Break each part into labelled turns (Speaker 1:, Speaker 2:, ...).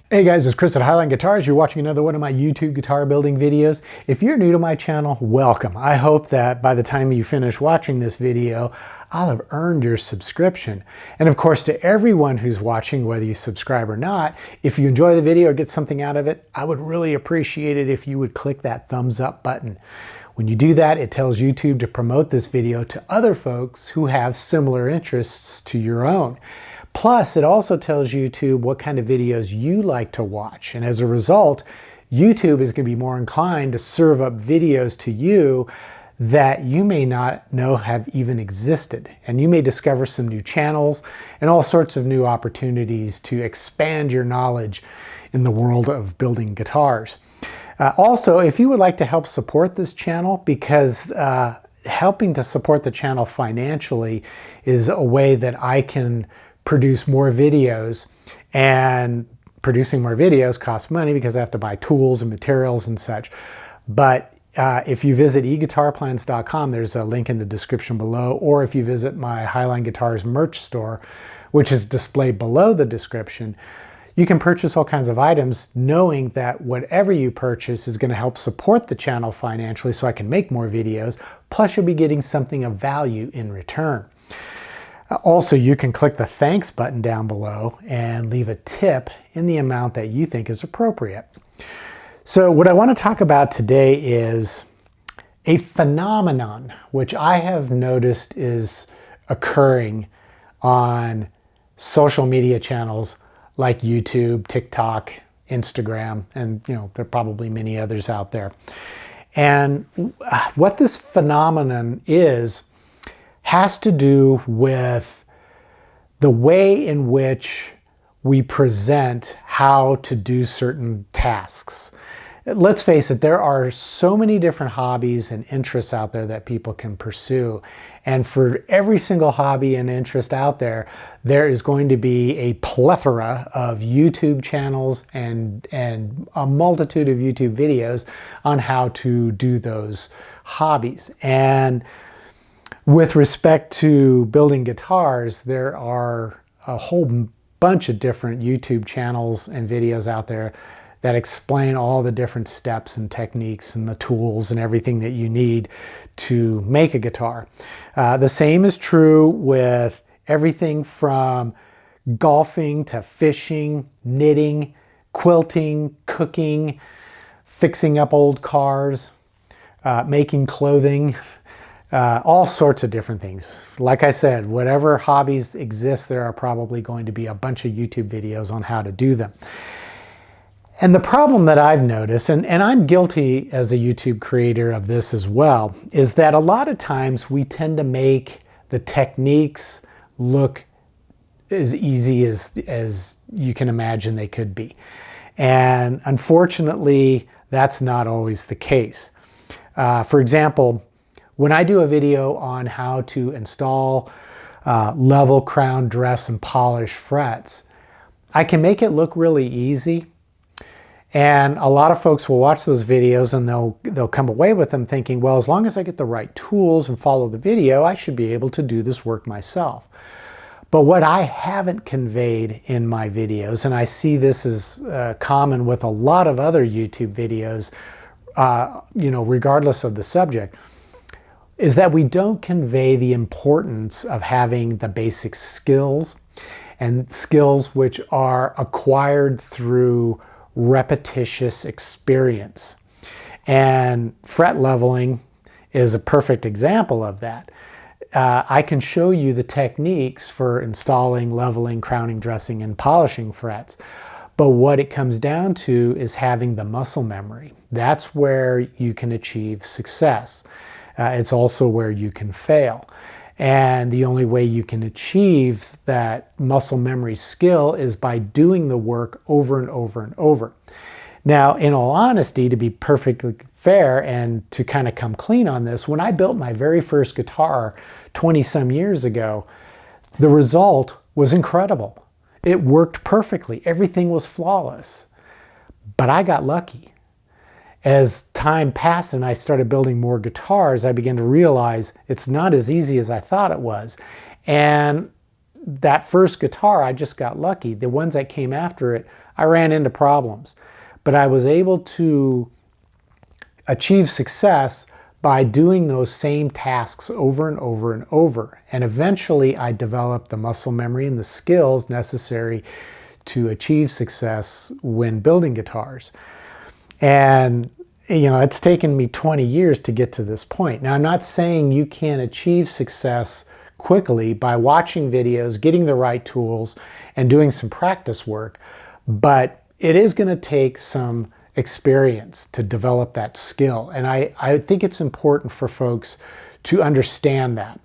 Speaker 1: Hey guys, it's Chris at Highline Guitars. You're watching another one of my YouTube guitar building videos. If you're new to my channel, welcome. I hope that by the time you finish watching this video, I'll have earned your subscription. And of course, to everyone who's watching, whether you subscribe or not, if you enjoy the video or get something out of it, I would really appreciate it if you would click that thumbs up button. When you do that, it tells YouTube to promote this video to other folks who have similar interests to your own. Plus, it also tells YouTube what kind of videos you like to watch. And as a result, YouTube is going to be more inclined to serve up videos to you that you may not know have even existed. And you may discover some new channels and all sorts of new opportunities to expand your knowledge in the world of building guitars. Also, if you would like to help support this channel, because helping to support the channel financially is a way that I can produce more videos, and producing more videos costs money because I have to buy tools and materials and such. But if you visit eguitarplans.com, there's a link in the description below, or if you visit my Highline Guitars merch store, which is displayed below the description, you can purchase all kinds of items knowing that whatever you purchase is going to help support the channel financially so I can make more videos, plus you'll be getting something of value in return. Also, you can click the thanks button down below and leave a tip in the amount that you think is appropriate. So what I want to talk about today is a phenomenon which I have noticed is occurring on social media channels like YouTube, TikTok, Instagram, and there are probably many others out there. And what this phenomenon has to do with the way in which we present how to do certain tasks. Let's face it, there are so many different hobbies and interests out there that people can pursue. And for every single hobby and interest out there, there is going to be a plethora of YouTube channels and a multitude of YouTube videos on how to do those hobbies. And with respect to building guitars, there are a whole bunch of different YouTube channels and videos out there that explain all the different steps and techniques and the tools and everything that you need to make a guitar. The same is true with everything from golfing to fishing, knitting, quilting, cooking, fixing up old cars, making clothing. All sorts of different things. Like I said, whatever hobbies exist, there are probably going to be a bunch of YouTube videos on how to do them. And the problem that I've noticed, and I'm guilty as a YouTube creator of this as well, is that a lot of times we tend to make the techniques look as easy as you can imagine they could be. And unfortunately, that's not always the case. For example, when I do a video on how to install level, crown, dress, and polish frets, I can make it look really easy. And a lot of folks will watch those videos and they'll come away with them thinking, well, as long as I get the right tools and follow the video, I should be able to do this work myself. But what I haven't conveyed in my videos, and I see this as common with a lot of other YouTube videos, regardless of the subject, is that we don't convey the importance of having the basic skills, and skills which are acquired through repetitious experience. And fret leveling is a perfect example of that. I can show you the techniques for installing, leveling, crowning, dressing, and polishing frets. But what it comes down to is having the muscle memory. That's where you can achieve success. It's also where you can fail. And the only way you can achieve that muscle memory skill is by doing the work over and over and over. Now, in all honesty, to be perfectly fair and to kind of come clean on this, when I built my very first guitar 20 some years ago, the result was incredible. It worked perfectly. Everything was flawless. But I got lucky. As time passed and I started building more guitars, I began to realize it's not as easy as I thought it was. And that first guitar, I just got lucky. The ones that came after it, I ran into problems. But I was able to achieve success by doing those same tasks over and over and over. And eventually I developed the muscle memory and the skills necessary to achieve success when building guitars. And it's taken me 20 years to get to this point. Now, I'm not saying you can't achieve success quickly by watching videos, getting the right tools, and doing some practice work, but it is going to take some experience to develop that skill. And I think it's important for folks to understand that.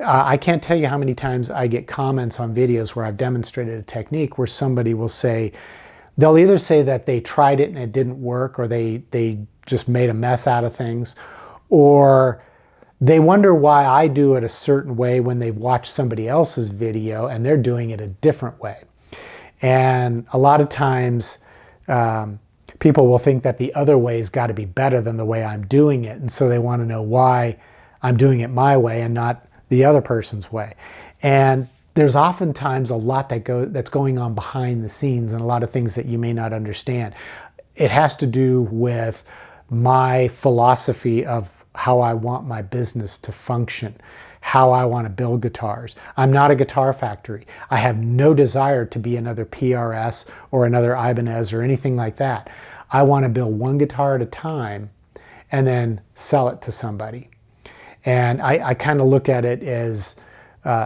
Speaker 1: I can't tell you how many times I get comments on videos where I've demonstrated a technique where somebody will say, they'll either say that they tried it and it didn't work, or they just made a mess out of things, or they wonder why I do it a certain way when they've watched somebody else's video and they're doing it a different way. And a lot of times people will think that the other way's got to be better than the way I'm doing it, and so they want to know why I'm doing it my way and not the other person's way. And there's oftentimes a lot that's going on behind the scenes, and a lot of things that you may not understand. It has to do with my philosophy of how I want my business to function, how I want to build guitars. I'm not a guitar factory. I have no desire to be another PRS or another Ibanez or anything like that. I want to build one guitar at a time and then sell it to somebody. And I kind of look at it as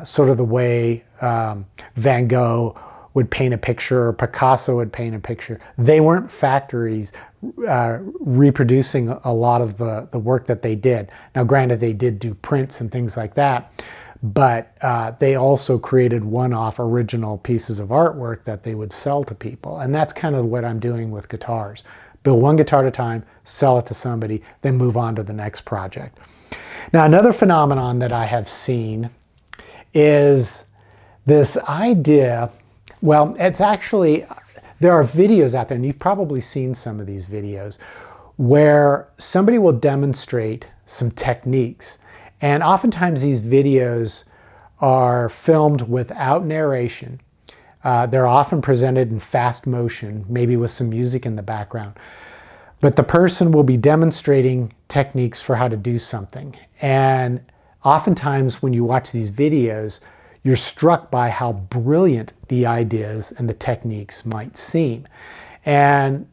Speaker 1: sort of the way Van Gogh would paint a picture or Picasso would paint a picture. They weren't factories reproducing a lot of the work that they did. Now, granted, they did do prints and things like that, but they also created one-off original pieces of artwork that they would sell to people. And that's kind of what I'm doing with guitars. Build one guitar at a time, sell it to somebody, then move on to the next project. Now, another phenomenon that I have seen is this idea, well, it's actually, there are videos out there, and you've probably seen some of these videos, where somebody will demonstrate some techniques. And oftentimes these videos are filmed without narration. They're often presented in fast motion, maybe with some music in the background. But the person will be demonstrating techniques for how to do something. And oftentimes when you watch these videos, you're struck by how brilliant the ideas and the techniques might seem. And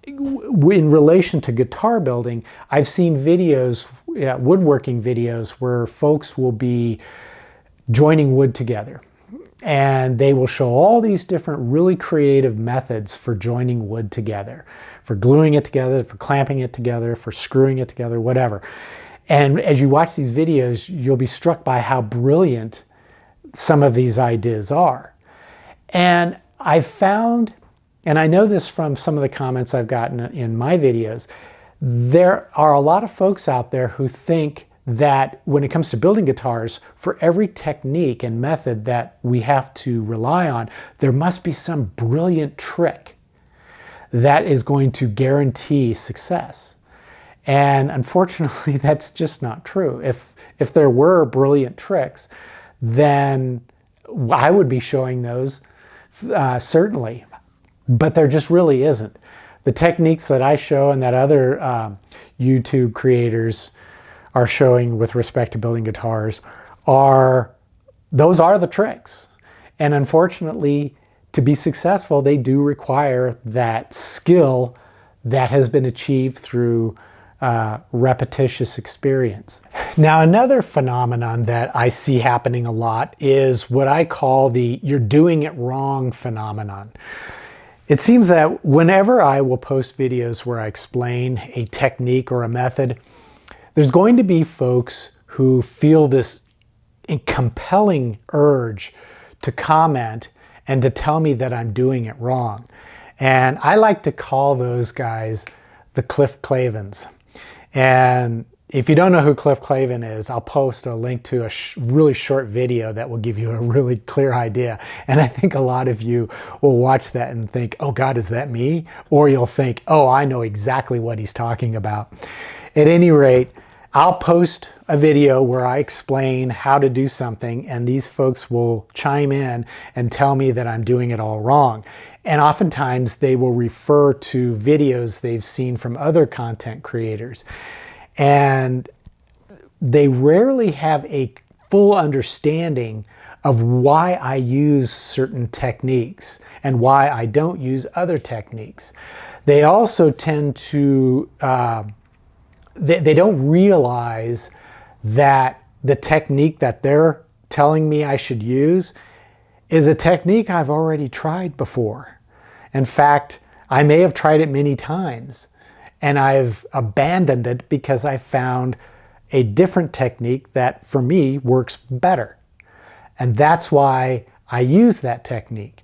Speaker 1: in relation to guitar building, I've seen videos, woodworking videos, where folks will be joining wood together. And they will show all these different really creative methods for joining wood together, for gluing it together, for clamping it together, for screwing it together, whatever. And as you watch these videos, you'll be struck by how brilliant some of these ideas are. And I've found, and I know this from some of the comments I've gotten in my videos, there are a lot of folks out there who think that when it comes to building guitars, for every technique and method that we have to rely on, there must be some brilliant trick that is going to guarantee success. And unfortunately, that's just not true. If there were brilliant tricks, then I would be showing those, certainly. But there just really isn't. The techniques that I show and that other YouTube creators are showing with respect to building guitars those are the tricks. And unfortunately, to be successful, they do require that skill that has been achieved through repetitious experience. Now, another phenomenon that I see happening a lot is what I call the "you're doing it wrong" phenomenon. It seems that whenever I will post videos where I explain a technique or a method, there's going to be folks who feel this compelling urge to comment and to tell me that I'm doing it wrong. And I like to call those guys the Cliff Clavins. And if you don't know who Cliff Clavin is, I'll post a link to a really short video that will give you a really clear idea. And I think a lot of you will watch that and think, oh God, is that me? Or you'll think, oh, I know exactly what he's talking about. At any rate, I'll post a video where I explain how to do something, and these folks will chime in and tell me that I'm doing it all wrong. And oftentimes they will refer to videos they've seen from other content creators. And they rarely have a full understanding of why I use certain techniques and why I don't use other techniques. They also tend to, they don't realize that the technique that they're telling me I should use is a technique I've already tried before. In fact, I may have tried it many times and I've abandoned it because I found a different technique that for me works better. And that's why I use that technique.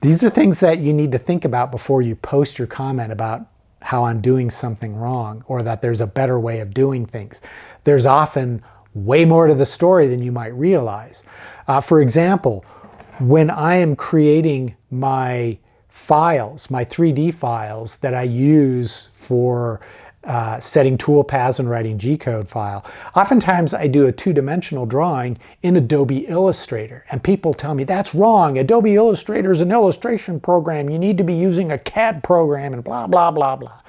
Speaker 1: These are things that you need to think about before you post your comment about how I'm doing something wrong or that there's a better way of doing things. There's often way more to the story than you might realize. For example, when I am creating my files, my 3D files that I use for setting toolpaths and writing G-code file, oftentimes I do a two-dimensional drawing in Adobe Illustrator, and people tell me that's wrong. Adobe Illustrator is an illustration program. You need to be using a CAD program and blah, blah, blah, blah.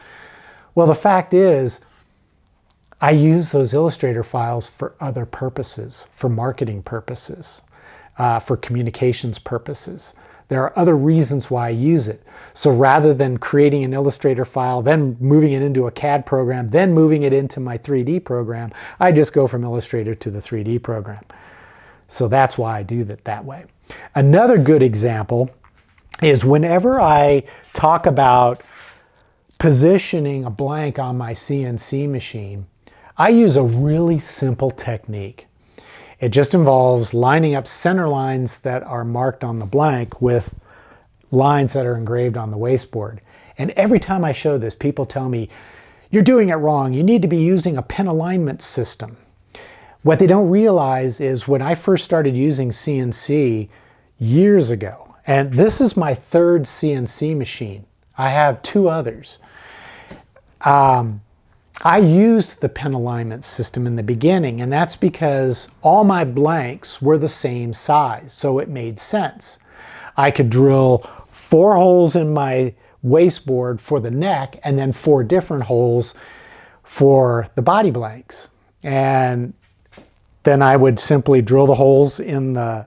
Speaker 1: Well, the fact is, I use those Illustrator files for other purposes, for marketing purposes, for communications purposes. There are other reasons why I use it. So rather than creating an Illustrator file, then moving it into a CAD program, then moving it into my 3D program, I just go from Illustrator to the 3D program. So that's why I do it that way. Another good example is whenever I talk about positioning a blank on my CNC machine, I use a really simple technique. It just involves lining up center lines that are marked on the blank with lines that are engraved on the wasteboard. And every time I show this, people tell me, you're doing it wrong. You need to be using a pin alignment system. What they don't realize is when I first started using CNC years ago, and this is my third CNC machine. I have two others. I used the pin alignment system in the beginning, and that's because all my blanks were the same size, so it made sense. I could drill 4 holes in my wasteboard for the neck and then 4 different holes for the body blanks. And then I would simply drill the holes in the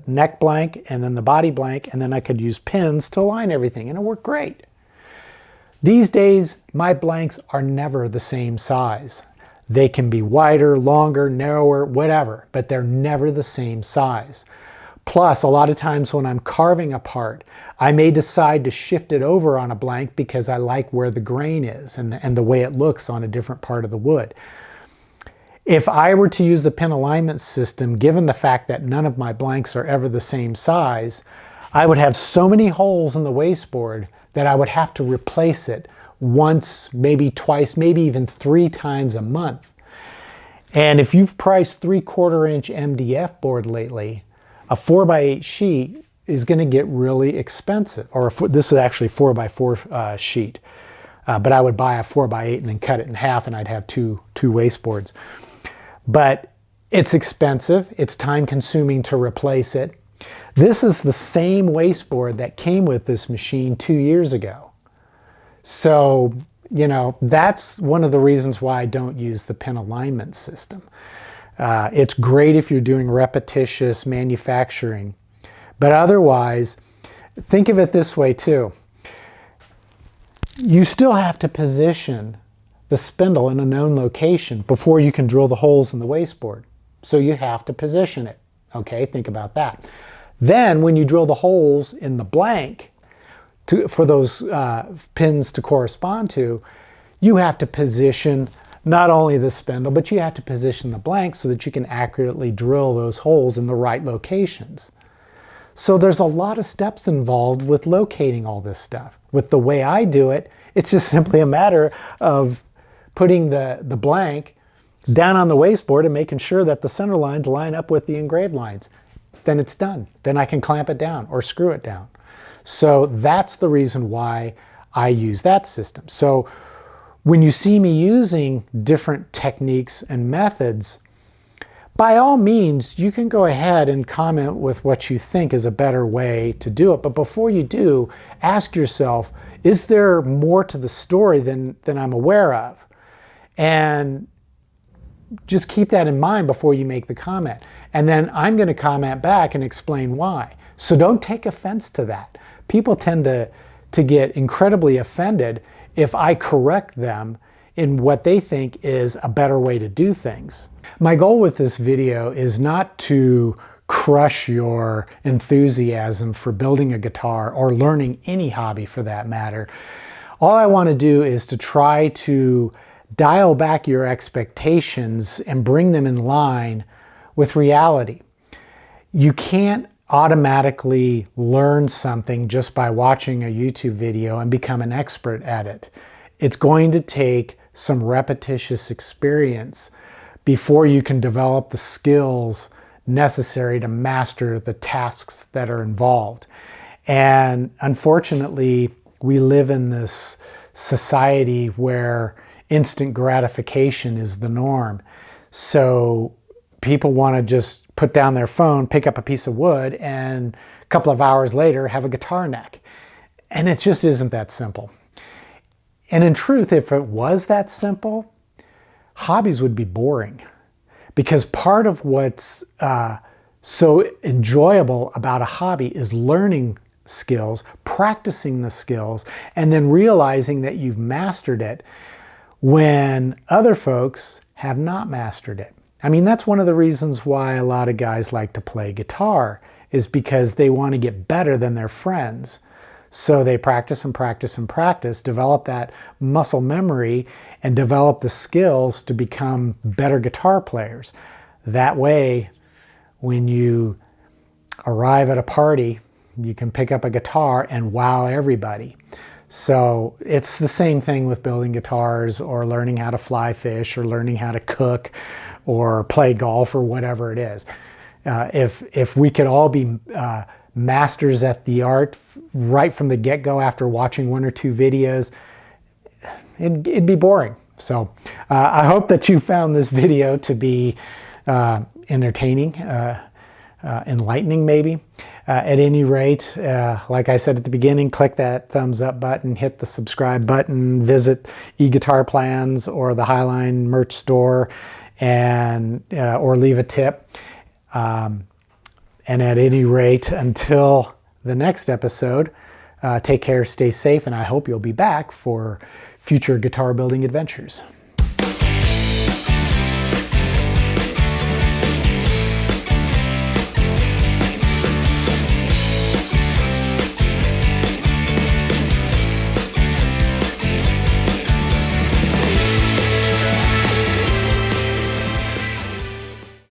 Speaker 1: neck blank and then the body blank, and then I could use pins to align everything, and it worked great. These days, my blanks are never the same size. They can be wider, longer, narrower, whatever, but they're never the same size. Plus, a lot of times when I'm carving a part, I may decide to shift it over on a blank because I like where the grain is and the way it looks on a different part of the wood. If I were to use the pin alignment system, given the fact that none of my blanks are ever the same size, I would have so many holes in the wasteboard that I would have to replace it once, maybe twice, maybe even 3 times a month. And if you've priced 3/4 inch MDF board lately, a 4x8 sheet is going to get really expensive. Or this is actually 4x4 sheet, but I would buy a 4x8 and then cut it in half, and I'd have two wasteboards. But it's expensive. It's time consuming to replace it. This is the same wasteboard that came with this machine 2 years ago. So, you know, that's one of the reasons why I don't use the pin alignment system. It's great if you're doing repetitious manufacturing, but otherwise, think of it this way too. You still have to position the spindle in a known location before you can drill the holes in the wasteboard. So you have to position it. Okay, think about that. Then when you drill the holes in the blank for those pins to correspond to, you have to position not only the spindle, but you have to position the blank so that you can accurately drill those holes in the right locations. So there's a lot of steps involved with locating all this stuff. With the way I do it, it's just simply a matter of putting the blank down on the wasteboard and making sure that the center lines line up with the engraved lines. Then it's done. Then I can clamp it down or screw it down. So that's the reason why I use that system. So when you see me using different techniques and methods, by all means, you can go ahead and comment with what you think is a better way to do it. But before you do, ask yourself, is there more to the story than I'm aware of? And just keep that in mind before you make the comment. And then I'm going to comment back and explain why. So don't take offense to that. People tend to get incredibly offended if I correct them in what they think is a better way to do things. My goal with this video is not to crush your enthusiasm for building a guitar or learning any hobby for that matter. All I want to do is to try to dial back your expectations and bring them in line with reality. You can't automatically learn something just by watching a YouTube video and become an expert at it. It's going to take some repetitious experience before you can develop the skills necessary to master the tasks that are involved. And unfortunately, we live in this society where instant gratification is the norm. So people want to just put down their phone, pick up a piece of wood, and a couple of hours later have a guitar neck. And it just isn't that simple. And in truth, if it was that simple, hobbies would be boring. Because part of what's so enjoyable about a hobby is learning skills, practicing the skills, and then realizing that you've mastered it when other folks have not mastered it. I mean, that's one of the reasons why a lot of guys like to play guitar, is because they want to get better than their friends. So they practice and practice and practice, develop that muscle memory, and develop the skills to become better guitar players. That way, when you arrive at a party, you can pick up a guitar and wow everybody. So it's the same thing with building guitars or learning how to fly fish or learning how to cook or play golf or whatever it is. If we could all be masters at the art right from the get-go after watching one or two videos, it'd be boring. So I hope that you found this video to be entertaining, enlightening maybe. At any rate, like I said at the beginning, click that thumbs up button, hit the subscribe button, visit eGuitar Plans or the Highline merch store, and or leave a tip. And at any rate, until the next episode, take care, stay safe, and I hope you'll be back for future guitar building adventures.